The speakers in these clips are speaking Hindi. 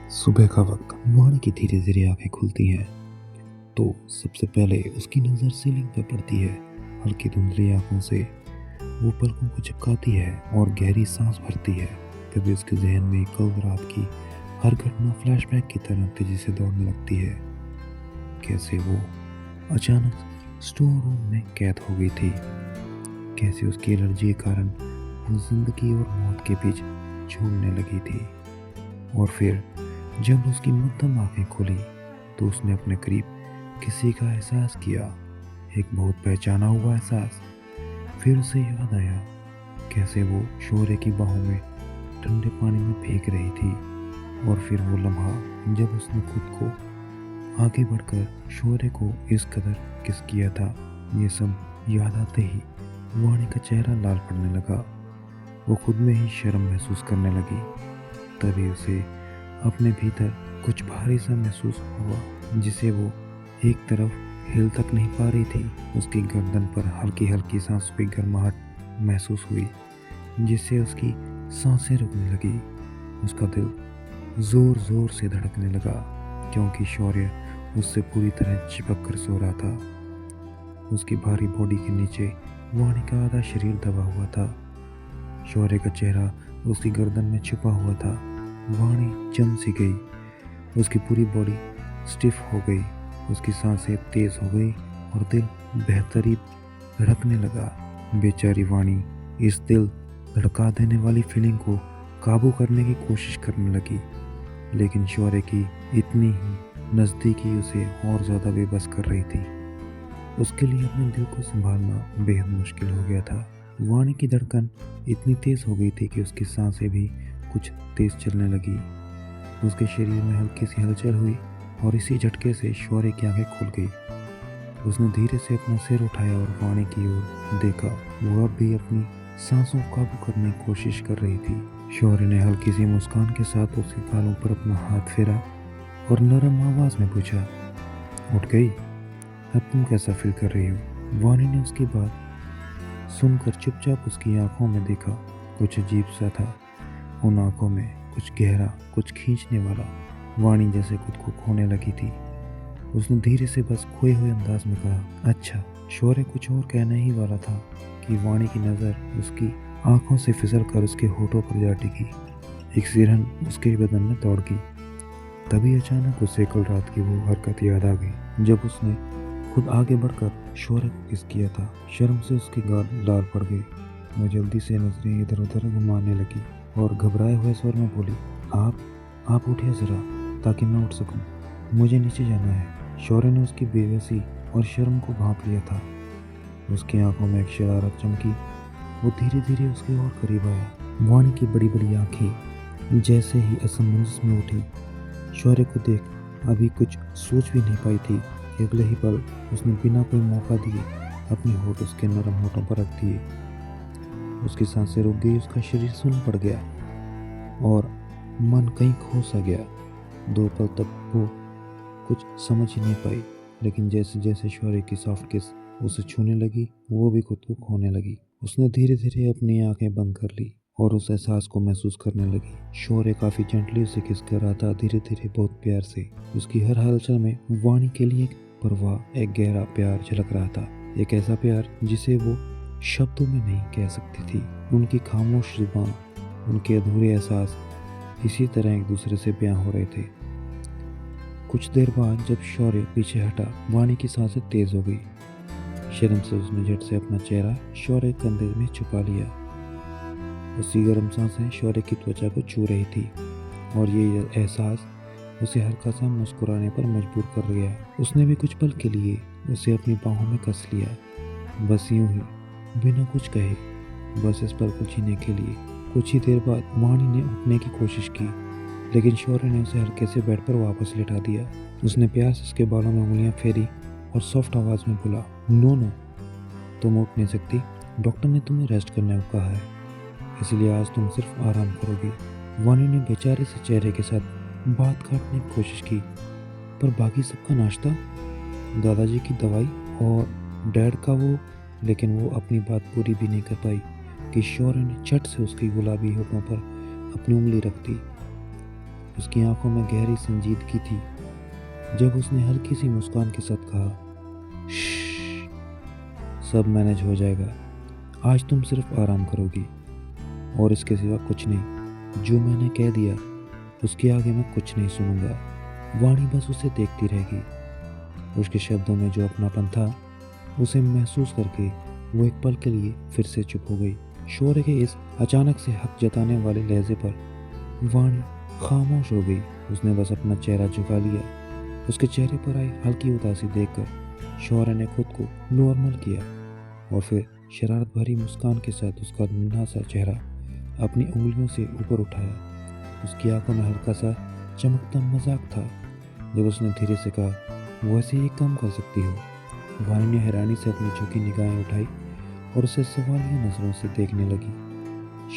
सुबह का वक्त वाणी की धीरे धीरे आंखें खुलती हैं तो सबसे पहले उसकी नज़र सीलिंग पर पड़ती है। हल्की धुंधली आंखों से वो पलकों को चिपकाती है और गहरी सांस भरती है। तभी उसके जहन में कल रात की हर घटना फ्लैशबैक की तरह तेजी से दौड़ने लगती है। कैसे वो अचानक स्टोर रूम में कैद हो गई थी, कैसे उसकी एलर्जी के कारण वो जिंदगी और मौत के बीच झूलने लगी थी। और फिर जब उसकी मध्यम आंखें खुली तो उसने अपने करीब किसी का एहसास किया, एक बहुत पहचाना हुआ एहसास। फिर उसे याद आया कैसे वो शोरे की बाहों में ठंडे पानी में भीग रही थी। और फिर वो लम्हा जब उसने खुद को आगे बढ़कर शोरे को इस कदर किस किया था। ये सब याद आते ही वाणी का चेहरा लाल पड़ने लगा। वो खुद में ही शर्म महसूस करने लगी। तभी उसे अपने भीतर कुछ भारी सा महसूस हुआ, जिसे वो एक तरफ हिल तक नहीं पा रही थी। उसकी गर्दन पर हल्की हल्की सांसों की गर्माहट महसूस हुई, जिससे उसकी सांसें रुकने लगी। उसका दिल जोर जोर से धड़कने लगा, क्योंकि शौर्य उससे पूरी तरह चिपक कर सो रहा था। उसकी भारी बॉडी के नीचे वाणी का आधा शरीर दबा हुआ था। शौर्य का चेहरा उसकी गर्दन में छुपा हुआ था। वाणी जम सी गई, उसकी पूरी बॉडी स्टिफ हो गई, उसकी सांसें तेज हो गई और दिल बेहतरी धड़कने लगा। बेचारी वाणी इस दिल धड़का देने वाली फीलिंग को काबू करने की कोशिश करने लगी, लेकिन शौर्य की इतनी ही नज़दीकी उसे और ज़्यादा बेबस कर रही थी। उसके लिए अपने दिल को संभालना बेहद मुश्किल हो गया था। वाणी की धड़कन इतनी तेज हो गई थी कि उसकी सांसें भी कुछ तेज चलने लगी। उसके शरीर में हल्की सी हलचल हुई और इसी झटके से शौर्य की आंखें खुल गई। उसने धीरे से अपना सिर उठाया और वाणी की ओर देखा। वो अब भी अपनी सांसों को काबू करने की कोशिश कर रही थी। शौर्य ने हल्की सी मुस्कान के साथ उसके गालों पर अपना हाथ फेरा और नरम आवाज में पूछा, उठ गई? अब तुम कैसा फील कर रही हो? वाणी ने उसकी बात सुनकर चुपचाप उसकी आंखों में देखा। कुछ अजीब सा था उन आंखों में, कुछ गहरा, कुछ खींचने वाला। वाणी जैसे खुद को खोने लगी थी। उसने धीरे से बस खोए हुए अंदाज में कहा, अच्छा। शौर्य कुछ और कहने ही वाला था कि वाणी की नज़र उसकी आंखों से फिसल कर उसके होठों पर जा टिकी। एक सिरहन उसके बदन में दौड़ गई। तभी अचानक उसे कल रात की वो हरकत याद आ गई, जब उसने खुद आगे बढ़कर शौर्य को किस किया था। शर्म से उसकी गाल लाल पड़ गई। वो जल्दी से नजरें इधर उधर घुमाने लगी और घबराए हुए स्वर में बोली, आप उठिए ज़रा, ताकि मैं उठ सकूं। मुझे नीचे जाना है। शौर्य ने उसकी बेबसी और शर्म को भांप लिया था। उसकी आंखों में एक शरारत चमकी। वो धीरे धीरे उसके और करीब आया। वाणी की बड़ी बड़ी आंखें जैसे ही असमंजस में उठी। शौर्य को देख अभी कुछ सोच भी नहीं पाई थी। अगले ही पल उसने बिना कोई मौका दिए अपने होठ उसके नरम होठों पर रख दिए। उसकी सांसें रुक गई, उसका शरीर सुन्न पड़ गया और मन कहीं खो सा गया। 2 पल तक वो कुछ समझ ही नहीं पाई, लेकिन जैसे जैसे शौर्य की सॉफ्ट किस उसे छूने लगी, वो भी खुद को खोने लगी। उसने धीरे धीरे अपनी आंखें बंद कर ली और उस एहसास को महसूस करने लगी। शौर्य काफी जेंटली उसे किस कर रहा था, धीरे धीरे, बहुत प्यार से। उसकी हर हलचल में वाणी के लिए एक परवाह, एक गहरा प्यार झलक रहा था। एक ऐसा प्यार जिसे वो शब्दों में नहीं कह सकती थी। उनकी खामोश जुबान, उनके अधूरे एहसास इसी तरह एक दूसरे से बयां हो रहे थे। कुछ देर बाद जब शौर्य पीछे हटा, वाणी की सांसें तेज हो गई। शर्म से उसने झट से अपना चेहरा शौर्य के कंधे में छुपा लिया। उसकी गर्म सांसें शौर्य की त्वचा को छू रही थी और ये एहसास उसे हल्का सा मुस्कुराने पर मजबूर कर गया। उसने भी कुछ पल के लिए उसे अपनी बाहों में कस लिया, बस यूं ही, बिना कुछ कहे, बस इस पल को जीने के लिए। कुछ ही देर बाद वाणी ने उठने की कोशिश की, लेकिन शौर्य ने उसे हल्के से बेड पर वापस लिटा दिया। उसने प्यार से उसके बालों में उंगलियां फेरी और सॉफ्ट आवाज में बोला, नो नो, तुम उठ नहीं सकती। डॉक्टर ने तुम्हें रेस्ट करने को कहा है, इसलिए आज तुम सिर्फ आराम करोगी। वाणी ने बेचारे से चेहरे के साथ बात काटने की कोशिश की, पर बाकी सबका नाश्ता, दादाजी की दवाई और डैड का वो, लेकिन वो अपनी बात पूरी भी नहीं कर पाई कि शौर्य ने झट से उसकी गुलाबी होठों पर अपनी उंगली रख दी। उसकी आंखों में गहरी संजीदगी थी जब उसने हल्की सी मुस्कान के साथ कहा, "श्श्श, सब मैनेज हो जाएगा। आज तुम सिर्फ आराम करोगी और इसके सिवा कुछ नहीं। जो मैंने कह दिया उसके आगे मैं कुछ नहीं सुनूंगा।" वाणी बस उसे देखती रहेगी। उसके शब्दों में जो अपनापन था उसे महसूस करके वो एक पल के लिए फिर से चुप हो गई। शौर्य के इस अचानक से हक जताने वाले लहजे पर वाणी खामोश हो गई। उसने बस अपना चेहरा झुका लिया। उसके चेहरे पर आई हल्की उदासी देखकर शौर्य ने खुद को नॉर्मल किया और फिर शरारत भरी मुस्कान के साथ उसका नन्हा सा चेहरा अपनी उंगलियों से ऊपर उठाया। उसकी आंखों में हल्का सा चमकता मजाक था जब उसने धीरे से कहा, "वैसे ये काम कर सकती हो?" वाणी ने हैरानी से अपनी झुकी निगाहें उठाई और उसे सवालिया नजरों से देखने लगी।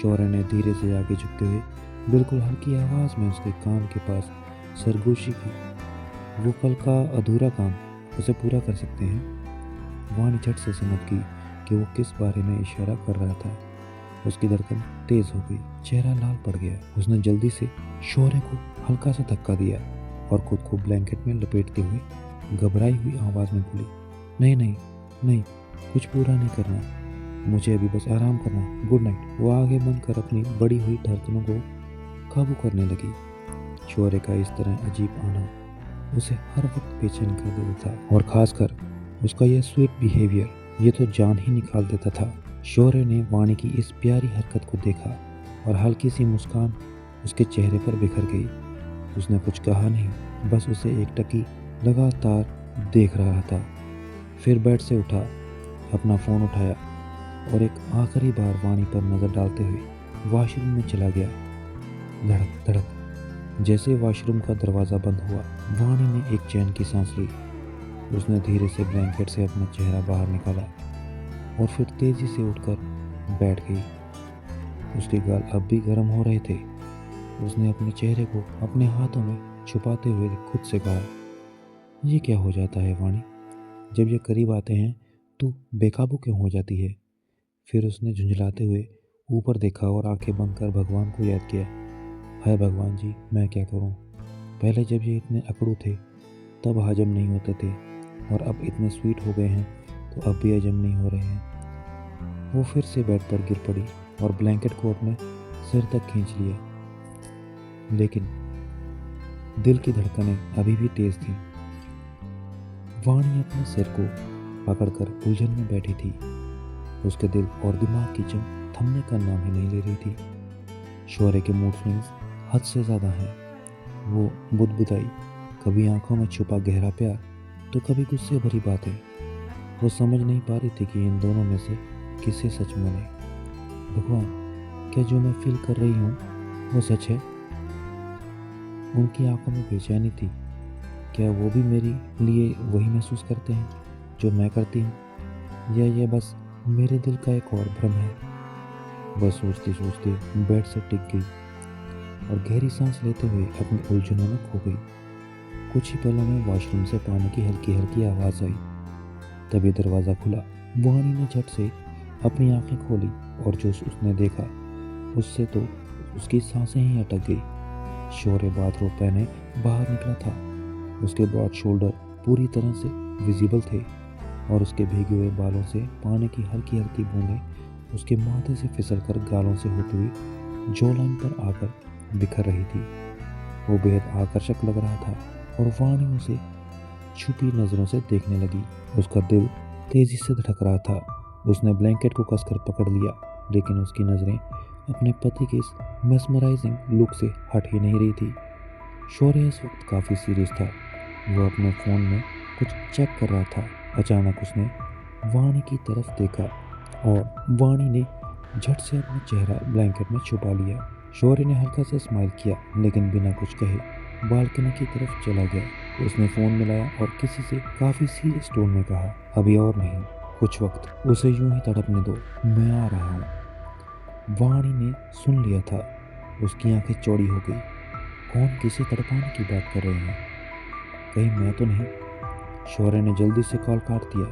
शौर्य ने धीरे से आगे झुकते हुए बिल्कुल हल्की आवाज में उसके कान के पास सरगोशी की, "वो कल का अधूरा काम उसे पूरा कर सकते हैं?" वाणी झट से समझ गई कि वो किस बारे में इशारा कर रहा था। उसकी धड़कन तेज हो गई, चेहरा लाल पड़ गया। उसने जल्दी से शौर्य को हल्का सा धक्का दिया और खुद को ब्लैंकेट में लपेटते हुए घबराई हुई आवाज में बोली, "नहीं नहीं नहीं, कुछ पूरा नहीं करना, मुझे अभी बस आराम करना, गुड नाइट।" वो आगे बढ़कर अपनी बढ़ी हुई धड़कनों को काबू करने लगी। शौर्य का इस तरह अजीब आना उसे हर वक्त बेचैन कर देता था और खासकर उसका यह स्वीट बिहेवियर, ये तो जान ही निकाल देता था। शौर्य ने वाणी की इस प्यारी हरकत को देखा और हल्की सी मुस्कान उसके चेहरे पर बिखर गई। उसने कुछ कहा नहीं, बस उसे एकटकी लगातार देख रहा था। फिर बेड से उठा, अपना फ़ोन उठाया और एक आखिरी बार वाणी पर नज़र डालते हुए वॉशरूम में चला गया। धड़क धड़क जैसे वॉशरूम का दरवाज़ा बंद हुआ, वाणी ने एक चैन की सांस ली। उसने धीरे से ब्लैंकेट से अपना चेहरा बाहर निकाला और फिर तेज़ी से उठकर बैठ गई। उसके गाल अब भी गर्म हो रहे थे। उसने अपने चेहरे को अपने हाथों में छुपाते हुए खुद से कहा, "ये क्या हो जाता है वाणी? जब ये करीब आते हैं तो बेकाबू क्यों हो जाती है?" फिर उसने झुंझलाते हुए ऊपर देखा और आंखें बंद कर भगवान को याद किया, "हाय भगवान जी, मैं क्या करूं? पहले जब ये इतने अकड़ू थे तब हजम नहीं होते थे और अब इतने स्वीट हो गए हैं तो अब भी हजम नहीं हो रहे हैं।" वो फिर से बेड पर गिर पड़ी और ब्लैंकेट को अपने सिर तक खींच लिया, लेकिन दिल की धड़कनें अभी भी तेज थीं। वाणी अपने सिर को पकड़कर उलझन में बैठी थी। उसके दिल और दिमाग की जंग थमने का नाम ही नहीं ले रही थी। शौर्य के मूड स्विंग्स हद से ज़्यादा हैं। वो बुदबुदाई, कभी आंखों में छुपा गहरा प्यार तो कभी गुस्से भरी बातें। वो समझ नहीं पा रही थी कि इन दोनों में से किसे सच माने। भगवान, क्या जो मैं फील कर रही हूँ वो सच है? उनकी आंखों में बेचैनी थी। क्या वो भी मेरे लिए वही महसूस करते हैं जो मैं करती हूँ, या ये बस मेरे दिल का एक और भ्रम है? बस सोचते सोचते बेड से टिक गई और गहरी सांस लेते हुए अपनी उलझनों में खो गई। कुछ ही पलों में वॉशरूम से पानी की हल्की हल्की आवाज़ आई। तभी दरवाज़ा खुला। वाणी ने झट से अपनी आंखें खोली और जो उसने देखा उससे तो उसकी सांसें ही अटक गई। शौर्य बाथरोब पहने बाहर निकला था। उसके ब्रॉड शोल्डर पूरी तरह से विजिबल थे और उसके भीगे हुए बालों से पानी की हल्की हल्की बूंदें उसके माथे से फिसलकर गालों से होते हुए जॉ लाइन पर आकर बिखर रही थी। वो बेहद आकर्षक लग रहा था और वाणी उसे छुपी नज़रों से देखने लगी। उसका दिल तेजी से धड़क रहा था। उसने ब्लैंकेट को कसकर पकड़ लिया, लेकिन उसकी नज़रें अपने पति के इस मेस्मराइजिंग लुक से हट ही नहीं रही थी। शौर्य इस वक्त काफ़ी सीरियस था। वो अपने फ़ोन में कुछ चेक कर रहा था। अचानक उसने वाणी की तरफ देखा और वाणी ने झट से अपना चेहरा ब्लैंकेट में छुपा लिया। शौर्य ने हल्का सा स्माइल किया, लेकिन बिना कुछ कहे बालकनी की तरफ चला गया। उसने फ़ोन मिलाया और किसी से काफ़ी सीरियस टोन में कहा, "अभी और नहीं, कुछ वक्त उसे यूं ही तड़पने दो, मैं आ रहा हूँ।" वाणी ने सुन लिया था। उसकी आंखें चौड़ी हो गई। कौन किसे तड़पाने की बात कर रहे हैं? कहीं मैं तो नहीं? शौर्य ने जल्दी से कॉल काट दिया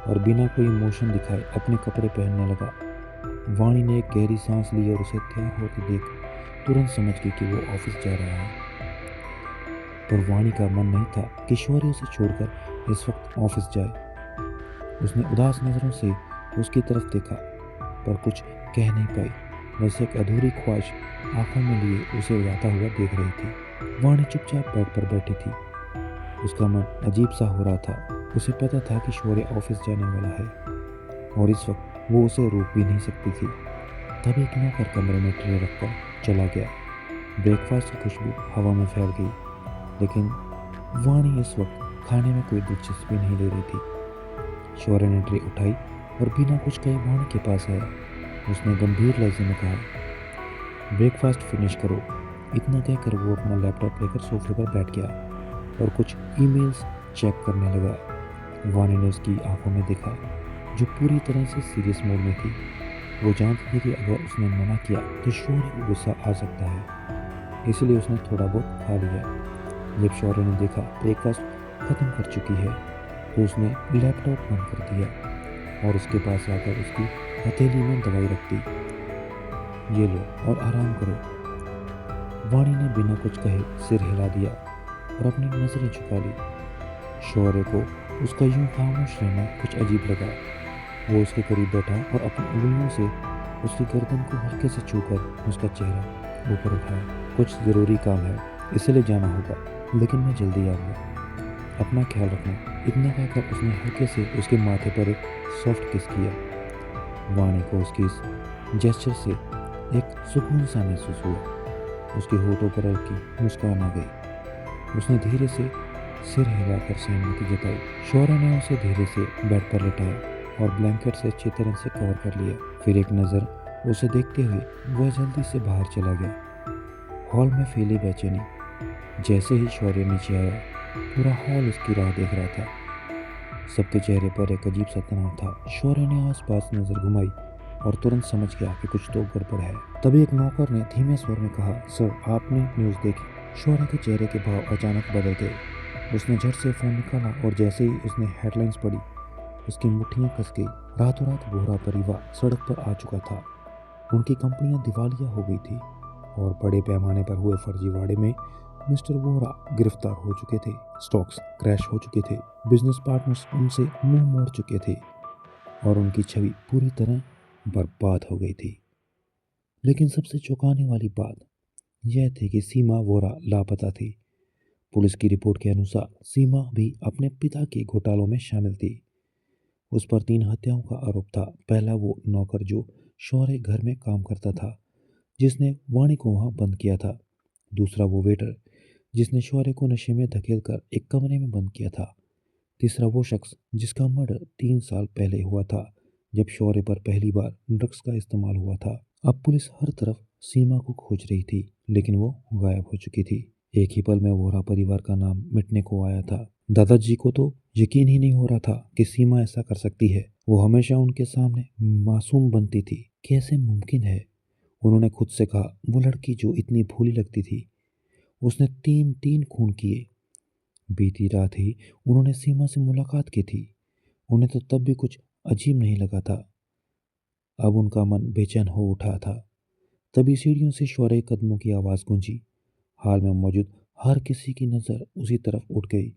और बिना कोई इमोशन दिखाए अपने कपड़े पहनने लगा। वाणी ने एक गहरी सांस ली और उसे तैयार होते देख तुरंत समझ गई कि वो ऑफिस जा रहा है। पर वाणी का मन नहीं था कि शौर्य उसे छोड़कर इस वक्त ऑफिस जाए। उसने उदास नज़रों से उसकी तरफ देखा पर कुछ कह नहीं पाई। बस एक अधूरी ख्वाहिश आंखों में लिए उसे उड़ाता हुआ देख रही थी। वाणी चुपचाप बेड पर बैठी थी। उसका मन अजीब सा हो रहा था। उसे पता था कि शौर्य ऑफिस जाने वाला है और इस वक्त वो उसे रोक भी नहीं सकती थी। तभी एक नौकर कमरे में ट्रे रखकर चला गया। ब्रेकफास्ट की खुशबू हवा में फैल गई, लेकिन वाणी इस वक्त खाने में कोई दिलचस्पी नहीं ले रही थी। शौर्य ने ट्रे उठाई और बिना कुछ कहे वाणी के पास आया। उसने गंभीर लहजे में कहा, ब्रेकफास्ट फिनिश करो। इतना कहकर वो अपना लैपटॉप लेकर सोफे पर बैठ गया और कुछ ईमेल्स चेक करने लगा। वाणी ने उसकी आंखों में देखा, जो पूरी तरह से सीरियस मोड में थी। वो जानती थी कि अगर उसने मना किया तो शौर्य को गुस्सा आ सकता है, इसलिए उसने थोड़ा बहुत खा लिया। जब शौर्य ने देखा ब्रेकफास्ट खत्म कर चुकी है तो उसने लैपटॉप बंद कर दिया और उसके पास आकर उसकी हथेली में दवाई रख दी। ये लो और आराम करो। वाणी ने बिना कुछ कहे सिर हिला दिया और अपनी नजरें झुका ली। शौर्य को उसका यूं खामोश रहना कुछ अजीब लगा। वो उसके करीब बैठा और अपनी उंगलियों से उसकी गर्दन को हल्के से छूकर उसका चेहरा ऊपर उठाया। कुछ ज़रूरी काम है, इसलिए जाना होगा, लेकिन मैं जल्दी आऊँगा। अपना ख्याल रखना। इतना कहकर उसने हल्के से उसके माथे पर एक सॉफ्ट किस किया। वाणी को उसकी इस जेस्चर से एक सुकून सा महसूस हुआ। उसके होठों पर हल्की मुस्कान आ गई। उसने धीरे से सिर हिलाकर सहमति जताई। शौर्य ने उसे धीरे से बेड पर लेटाया और ब्लैंकेट से अच्छी तरह से कवर कर लिया। फिर एक नज़र उसे देखते हुए वह जल्दी से बाहर चला गया। हॉल में फैली बेचैनी। जैसे ही शौर्य नीचे आया, पूरा हॉल उसकी राह देख रहा था। सबके चेहरे पर एक अजीब सा तनाव था। शौर्य ने आसपास नजर घुमाई और तुरंत समझ गया कि कुछ तो गड़बड़ है। तभी एक नौकर ने धीमे स्वर में कहा, सर आपने न्यूज़ देखी? शौर्य के चेहरे के भाव अचानक बदल गए। उसने झट से फ़ोन निकाला और जैसे ही उसने हेडलाइंस पढ़ी, उसकी मुट्ठियां कस गई। रातों रात वोहरा परिवार सड़क पर आ चुका था। उनकी कंपनियां दिवालिया हो गई थी और बड़े पैमाने पर हुए फर्जीवाड़े में मिस्टर वोहरा गिरफ्तार हो चुके थे। स्टॉक्स क्रैश हो चुके थे। बिजनेस पार्टनर्स उनसे मुंह मोड़ चुके थे और उनकी छवि पूरी तरह बर्बाद हो गई थी। लेकिन सबसे चौंकाने वाली बात यह थी कि सीमा वोहरा लापता थी। पुलिस की रिपोर्ट के अनुसार सीमा भी अपने पिता के घोटालों में शामिल थी। उस पर 3 हत्याओं का आरोप था। पहला वो नौकर जो शौर्य घर में काम करता था, जिसने वाणी को वहां बंद किया था। दूसरा वो वेटर जिसने शौर्य को नशे में धकेलकर एक कमरे में बंद किया था। तीसरा वो शख्स जिसका मर्डर 3 साल पहले हुआ था, जब शौर्य पर पहली बार ड्रग्स का इस्तेमाल हुआ था। अब पुलिस हर तरफ सीमा को खोज रही थी, लेकिन वो गायब हो चुकी थी। एक ही पल में वोहरा परिवार का नाम मिटने को आया था। दादाजी को तो यकीन ही नहीं हो रहा था कि सीमा ऐसा कर सकती है। वो हमेशा उनके सामने मासूम बनती थी। कैसे मुमकिन है? उन्होंने खुद से कहा, वो लड़की जो इतनी भोली लगती थी, उसने 3 खून किए। बीती रात ही उन्होंने सीमा से मुलाकात की थी। उन्हें तो तब भी कुछ अजीब नहीं लगा था। अब उनका मन बेचैन हो उठा था। तभी सीढ़ियों से शौर्य कदमों की आवाज़ गूंजी। हॉल में मौजूद हर किसी की नज़र उसी तरफ उठ गई।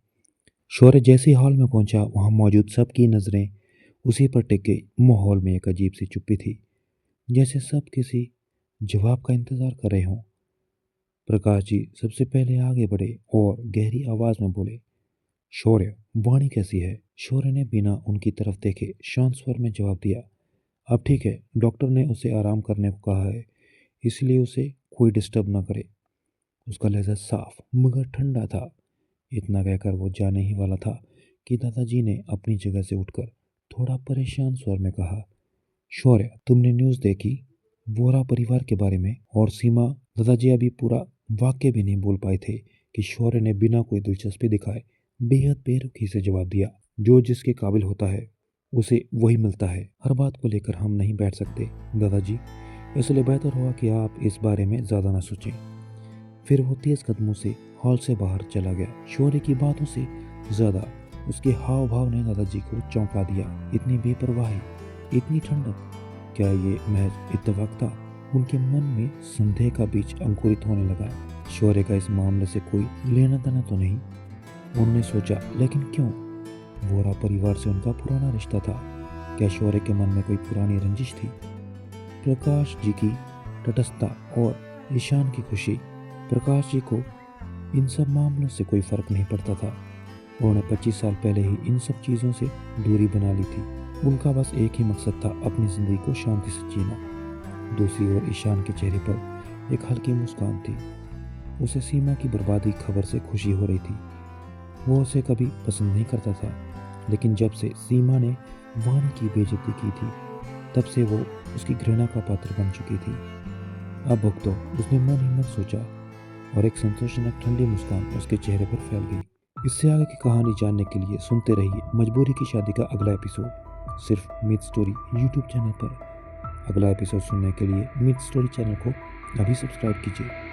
शौर्य जैसे हॉल में पहुंचा, वहां मौजूद सबकी नज़रें उसी पर टिक गई। माहौल में एक अजीब सी चुप्पी थी, जैसे सब किसी जवाब का इंतजार कर रहे हों। प्रकाश जी सबसे पहले आगे बढ़े और गहरी आवाज में बोले, शौर्य, वाणी कैसी है? शौर्य ने बिना उनकी तरफ देखे शांत स्वर में जवाब दिया, अब ठीक है। डॉक्टर ने उसे आराम करने को कहा है, इसलिए उसे कोई डिस्टर्ब ना करे। उसका लहजा साफ मगर ठंडा था। इतना कहकर वो जाने ही वाला था कि दादाजी ने अपनी जगह से उठकर थोड़ा परेशान स्वर में कहा, शौर्य, तुमने न्यूज़ देखी वोहरा परिवार के बारे में? और सीमा? दादाजी अभी पूरा वाक्य भी नहीं बोल पाए थे कि शौर्य ने बिना कोई दिलचस्पी दिखाए बेहद बेरुखी से जवाब दिया, जो जिसके काबिल होता है उसे वही मिलता है। हर बात को लेकर हम नहीं बैठ सकते दादाजी, इसलिए बेहतर होगा कि आप इस बारे में ज़्यादा ना सोचें। फिर वो तेज कदमों से हॉल से बाहर चला गया। शौर्य की बातों से ज़्यादा उसके हाव भाव ने दादाजी को चौंका दिया। इतनी बेपरवाही, इतनी ठंडक, क्या ये महज इत्तेफाक था? उनके मन में संदेह का बीज अंकुरित होने लगा। शौर्य का इस मामले से कोई लेना देना तो नहीं। उन्होंने सोचा, लेकिन क्यों? वोरा परिवार से उनका पुराना रिश्ता था। क्या शौर्य के मन में कोई पुरानी रंजिश थी? प्रकाश जी की तटस्थता और ईशान की खुशी। प्रकाश जी को इन सब मामलों से कोई फर्क नहीं पड़ता था। उन्होंने 25 साल पहले ही इन सब चीज़ों से दूरी बना ली थी। उनका बस एक ही मकसद था, अपनी ज़िंदगी को शांति से जीना। दूसरी ओर ईशान के चेहरे पर एक हल्की मुस्कान थी। उसे सीमा की बर्बादी खबर से खुशी हो रही थी। वो उसे कभी पसंद नहीं करता था, लेकिन जब से सीमा ने वाणी की बेइज्जती की थी, तब से वो उसकी घृणा का पात्र बन चुकी थी। अब भुगतो, उसने मन ही मन सोचा, और एक संतोषजनक ठंडी मुस्कान उसके चेहरे पर फैल गई। इससे आगे की कहानी जानने के लिए सुनते रहिए मजबूरी की शादी का अगला एपिसोड, सिर्फ मिथ स्टोरी यूट्यूब चैनल पर। अगला एपिसोड सुनने के लिए मिथ स्टोरी चैनल को अभी सब्सक्राइब कीजिए।